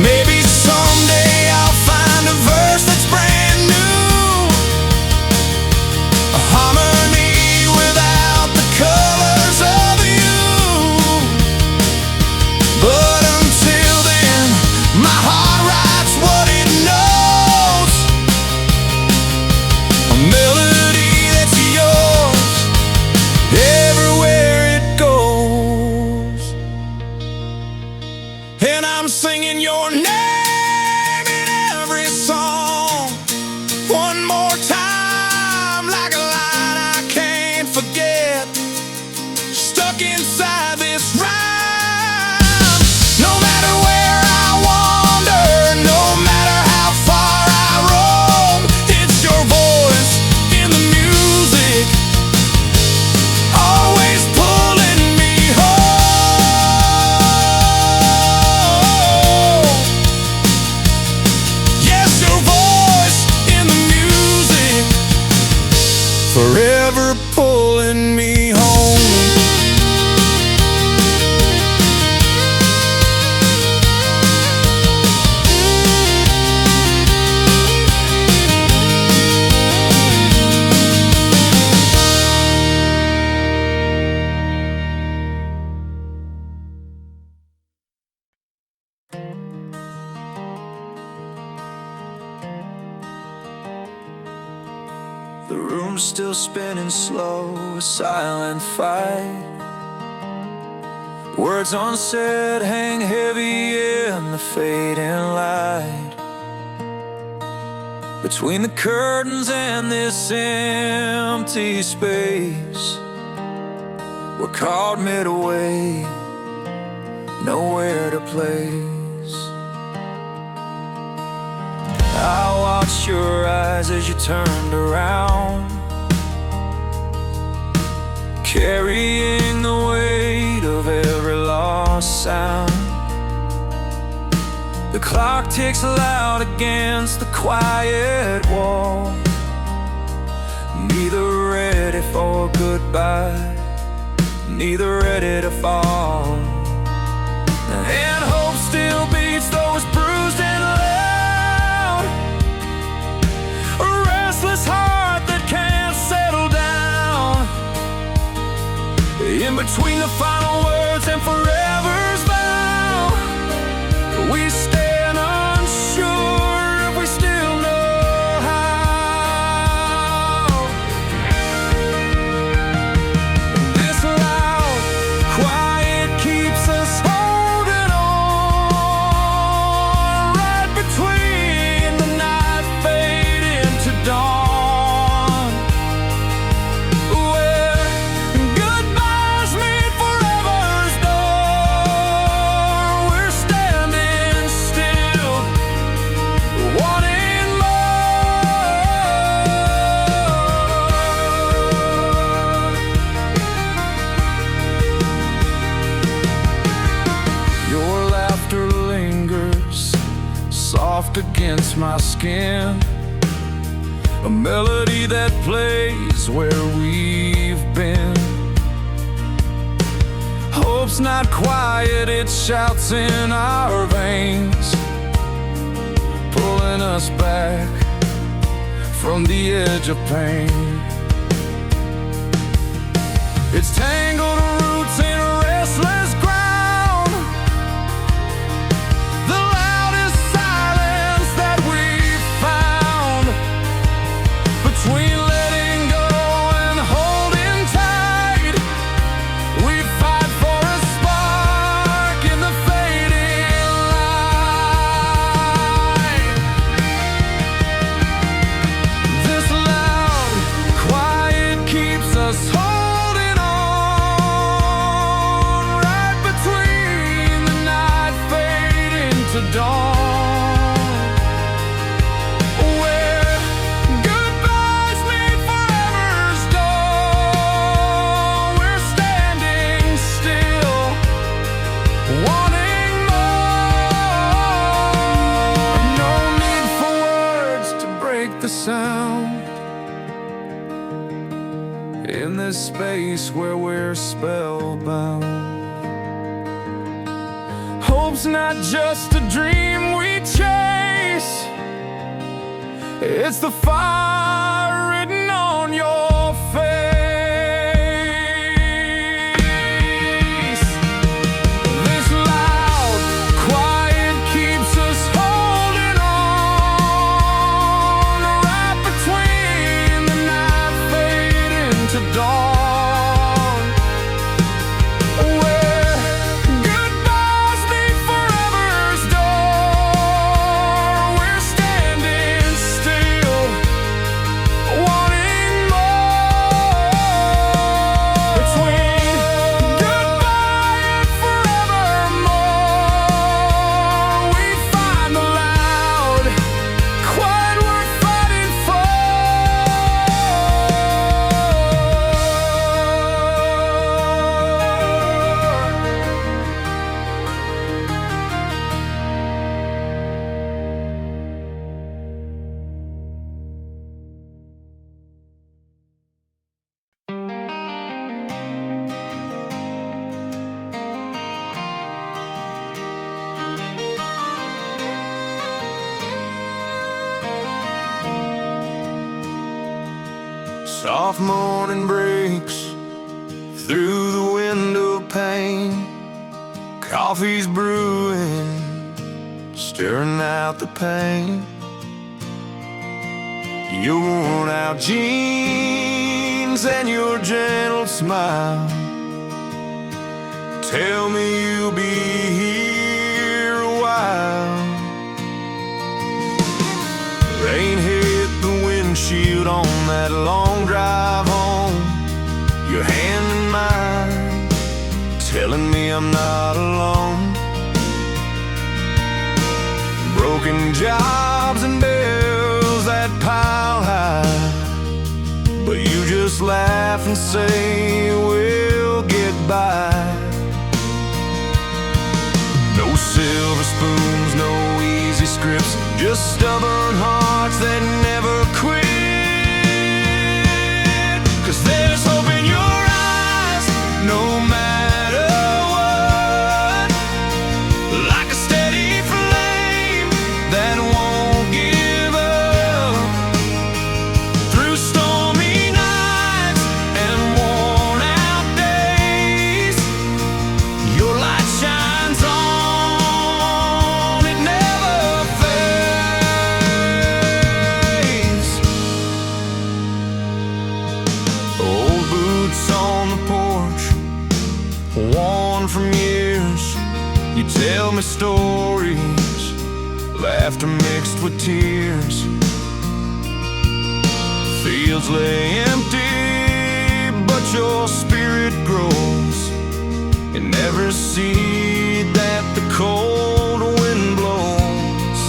Maybe someday I'll find a verse that's brand new, a harmony without the colors of you. But until then, my heart writes what it knows, a melody that's yours everywhere it goes. And I'm singing your name in every song, one more time, like a line I can't forget, stuck inside this rhyme. No matter where I wander, no matter how far I roam, it's your voice in the music, always pulling me home. Yes, your voice in the music, forever pulling me home. The room's still spinning slow, a silent fight. Words unsaid hang heavy in the fading light. Between the curtains and this empty space, we're caught midway, nowhere to place. I watched your eyes as you turned around, carrying the weight of every lost sound. The clock ticks loud against the quiet wall, neither ready for goodbye, neither ready to fall. And hope still beats, though it's bruised and loud, a restless heart that can't settle down. In between the final words and forever's vow, we stand unsure if we still know how. This loud quiet keeps us holding on, right between the night fading to dawn, where goodbyes meet forever's door. We're standing still, wanting more. Your laughter lingers soft against my skin, a melody that plays where we've been. Hope Hope's not quiet, it shouts in our veins, pulling us back from the edge of pain. It's tangled roots in restless ground, the loudest silence that we've found. Between letting go and holding tight, we fight for a spark in the fading light. This loud quiet keeps us holding on, right between the night fading to dawn, where goodbyes meet forever's dawn. We're standing still, wanting more. No need for words to break the sound in this space where we're spellbound. Hope's not just a dream we chase, it's the fire written on your face. This loud quiet keeps us holding on, right between the night fading to dawn, where goodbyes meet forever's door. We're standing still, wanting more. Between goodbye and forevermore, we find the loud quiet worth fighting for. Soft morning breaks through the window pane. Coffee's brewing, stirring out the pain. Your worn out jeans and your gentle smile tell me you'll be here a while. Rain hit the windshield on that long drive home, your hand in mine, telling me I'm not alone. Broken jobs and bills that pile high, but you just laugh and say we'll get by. No silver spoons, no easy scripts, just stubborn hearts that never quit. 'Cause there's hope in your eyes, no matter what, like a steady flame that won't give up. Through stormy nights and worn out days, your light shines on, it never fades. Old boots on the porch, worn from years. You tell me stories, laughter mixed with tears. Fields lay empty, but your spirit grows in every seed that the cold wind blows.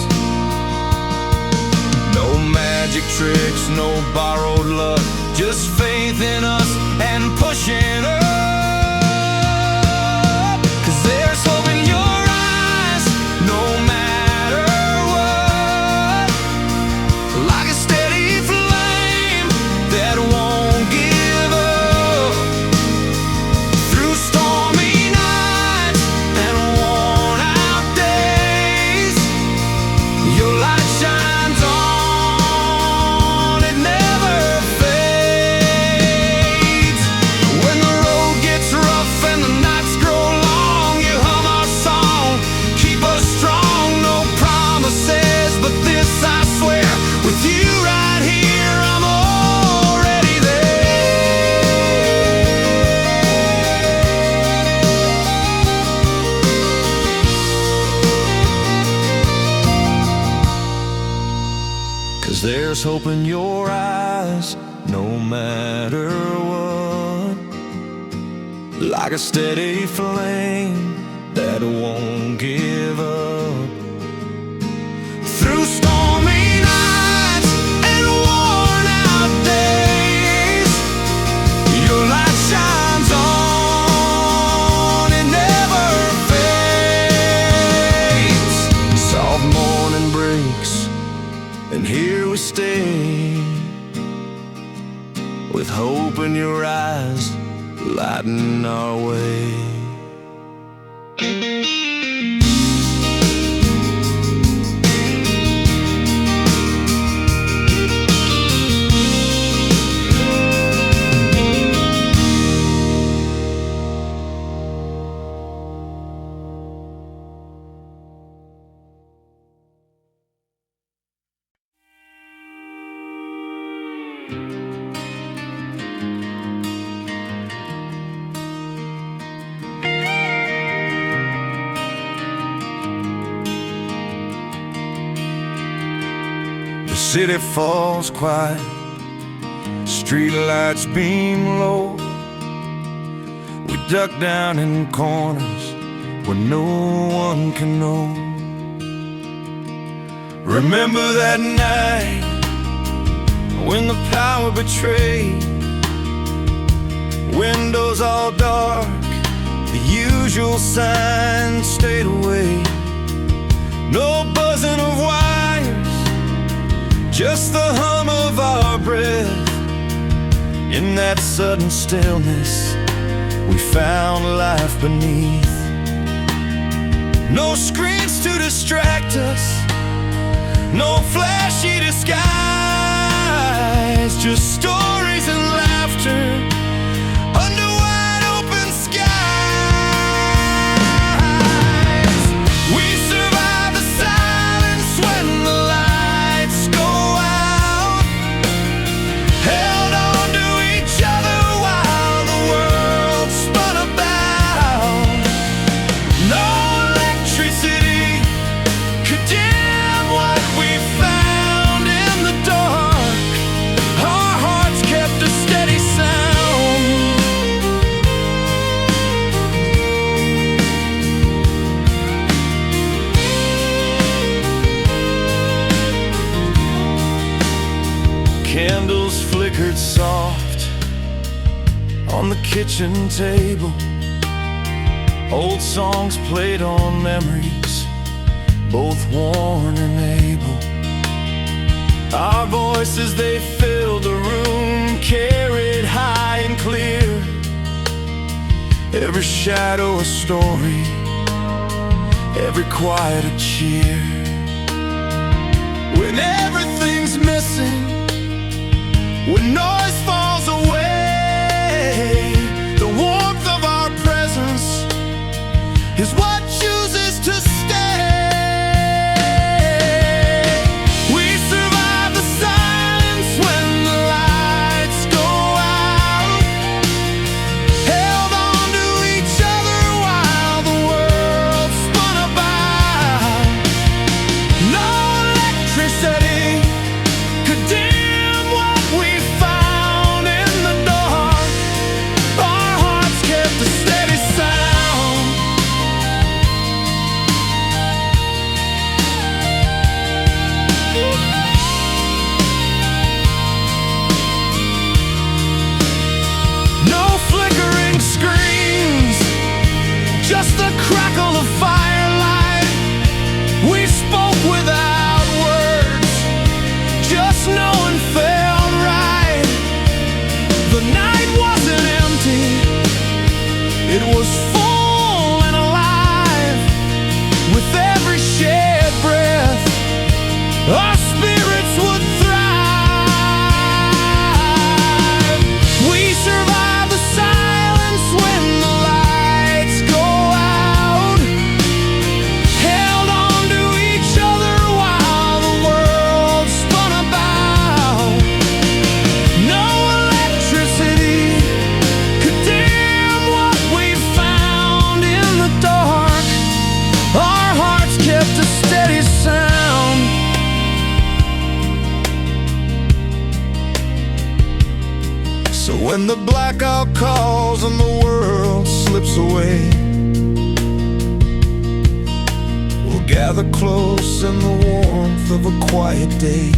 No magic tricks, no borrowed luck, just faith in us and pushing up. 'Cause there's hope in your eyes, no matter what, like a steady flame that won't give up. Through stormy nights Just open your eyes, no matter what, like a steady flame that won't give up. Through stormy nights and worn out days, your light shines on, it never fades. Soft morning breaks, and here we stay, with hope in your eyes, lighting our way. The city falls quiet, streetlights beam low. We duck down in corners where no one can know. Remember that night when the power betrayed, windows all dark, the usual signs stayed away. No buzzing of wires, just the hum of our breath. In that sudden stillness, we found life beneath. No screens to distract us, no flashy disguise, just stories and laughter under wide open skies. We survive the silence when the lights go out, held on to each other while the world spun about. No electricity could dim what we found in the dark. Our hearts kept a steady sound. Candles flickered soft on the kitchen table. Old songs played on memories, both worn and able. Our voices, they filled the room, carried high and clear. Every shadow a story, every quiet a cheer. When everything's missing, when noise falls away, the warmth of our presence is what chooses to stay. We survive the silence when the lights go out, held on to each other while the world spun about. No electricity could dim what we found in the dark. Our hearts kept a steady sound. When the blackout calls and the world slips away, we'll gather close in the warmth of a quiet day.